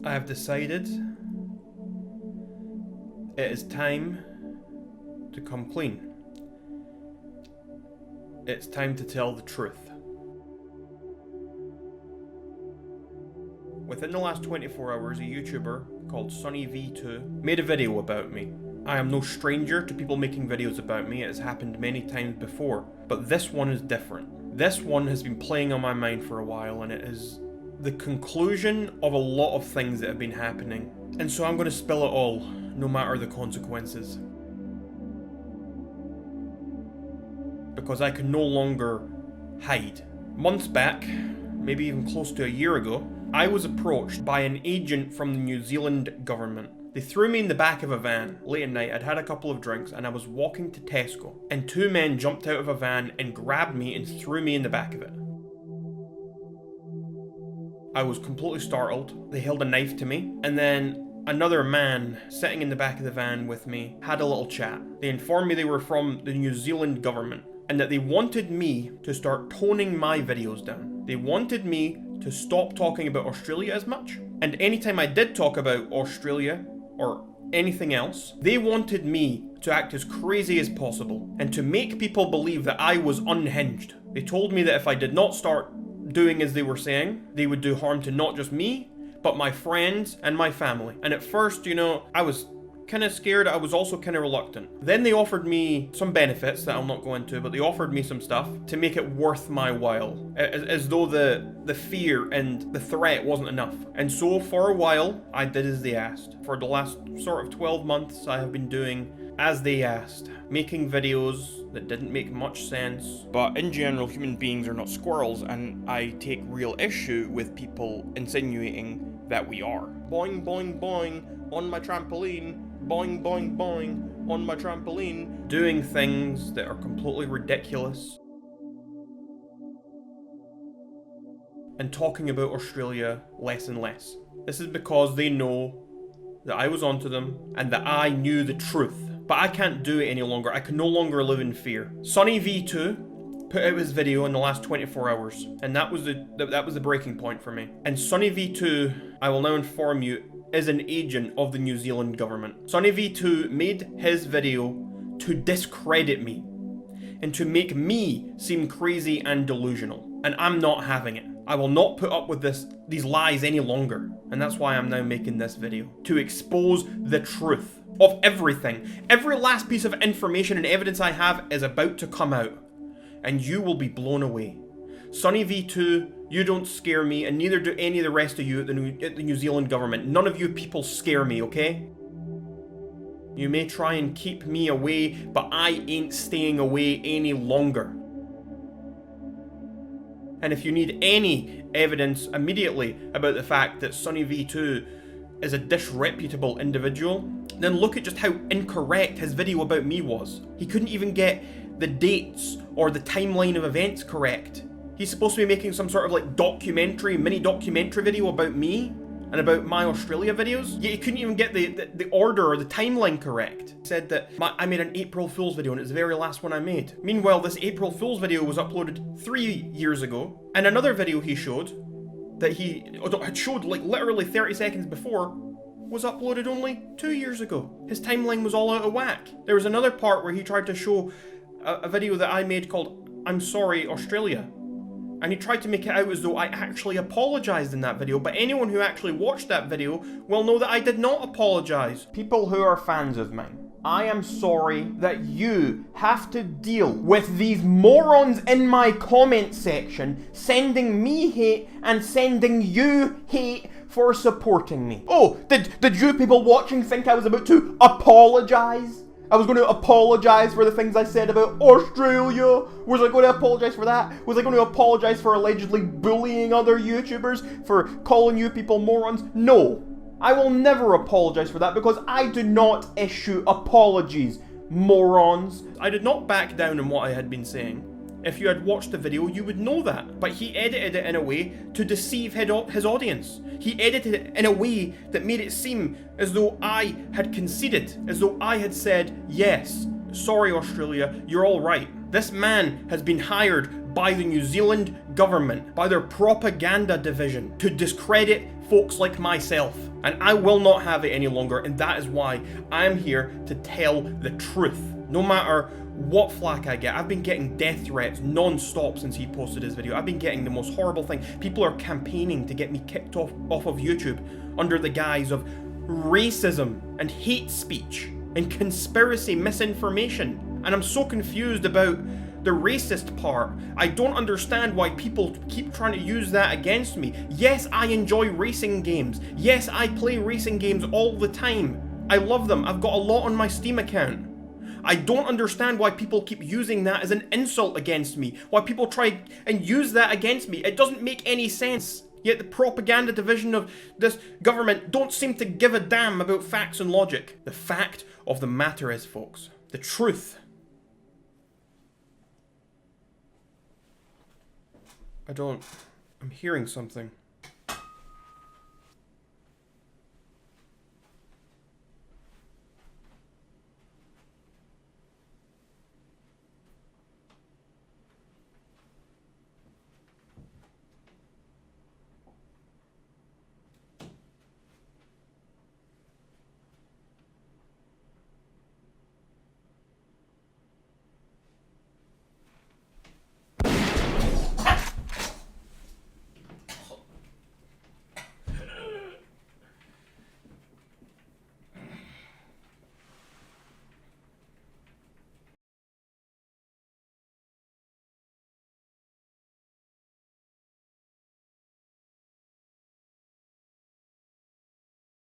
I have decided it is time to come clean. It's time to tell the truth. Within the last 24 hours, a YouTuber called SunnyV2 made a video about me. I am no stranger to people making videos about me. It has happened many times before, but this one is different. This one has been playing on my mind for a while, and it is the conclusion of a lot of things that have been happening. And so I'm going to spill it all, no matter the consequences. Because I can no longer hide. Months back, maybe even close to a year ago, I was approached by an agent from the New Zealand government. They threw me in the back of a van late at night. I'd had a couple of drinks and I was walking to Tesco, and two men jumped out of a van and grabbed me and threw me in the back of it. I was completely startled. They held a knife to me, and then another man sitting in the back of the van with me had a little chat. They informed me they were from the New Zealand government and that they wanted me to start toning my videos down. They wanted me to stop talking about Australia as much, and anytime I did talk about Australia or anything else, they wanted me to act as crazy as possible and to make people believe that I was unhinged. They told me that if I did not start doing as they were saying, they would do harm to not just me, but my friends and my family. And at first, I was kind of scared. I was also kind of reluctant. Then they offered me some benefits that I'll not go into, but they offered me some stuff to make it worth my while, as though the fear and the threat wasn't enough. And so for a while, I did as they asked. For the last sort of 12 months, I have been doing as they asked, making videos that didn't make much sense. But in general, human beings are not squirrels, and I take real issue with people insinuating that we are. Boing, boing, boing, on my trampoline. Boing, boing, boing, on my trampoline. Doing things that are completely ridiculous. And talking about Australia less and less. This is because they know that I was onto them and that I knew the truth. But I can't do it any longer. I can no longer live in fear. SunnyV2 put out his video in the last 24 hours, and that was the breaking point for me. And SunnyV2, I will now inform you, is an agent of the New Zealand government. SunnyV2 made his video to discredit me and to make me seem crazy and delusional, and I'm not having it. I will not put up with these lies any longer, and that's why I'm now making this video, to expose the truth of everything. Every last piece of information and evidence I have is about to come out, and you will be blown away. SunnyV2, you don't scare me, and neither do any of the rest of you at the New Zealand government. None of you people scare me, okay? You may try and keep me away, but I ain't staying away any longer. And if you need any evidence immediately about the fact that SunnyV2 is a disreputable individual, then look at just how incorrect his video about me was. He couldn't even get the dates or the timeline of events correct. He's supposed to be making some sort of mini documentary video about me and about my Australia videos, yet he couldn't even get the order or the timeline correct. He said that I made an April Fool's video and it's the very last one I made. Meanwhile, this April Fool's video was uploaded 3 years ago, and another video he showed that he had showed literally 30 seconds before was uploaded only 2 years ago. His timeline was all out of whack. There was another part where he tried to show a video that I made called I'm Sorry Australia. And he tried to make it out as though I actually apologised in that video, but anyone who actually watched that video will know that I did not apologise. People who are fans of mine, I am sorry that you have to deal with these morons in my comment section sending me hate and sending you hate for supporting me. Oh, did you people watching think I was about to apologise? I was going to apologise for the things I said about Australia. Was I going to apologise for that? Was I going to apologise for allegedly bullying other YouTubers? For calling you people morons? No. I will never apologise for that because I do not issue apologies, morons. I did not back down on what I had been saying. If you had watched the video, you would know that. But he edited it in a way to deceive his audience. He edited it in a way that made it seem as though I had conceded, as though I had said, yes, sorry Australia, you're all right. This man has been hired by the New Zealand government, by their propaganda division, to discredit folks like myself. And I will not have it any longer, and that is why I'm here to tell the truth. No matter what flack I get. I've been getting death threats non-stop since he posted his video. I've been getting the most horrible thing. People are campaigning to get me kicked off of YouTube under the guise of racism and hate speech and conspiracy misinformation. And I'm so confused about the racist part. I don't understand why people keep trying to use that against me. Yes, I enjoy racing games. Yes, I play racing games all the time. I love them. I've got a lot on my Steam account. I don't understand why people keep using that as an insult against me. Why people try and use that against me. It doesn't make any sense. Yet the propaganda division of this government don't seem to give a damn about facts and logic. The fact of the matter is, folks, the truth. I'm hearing something.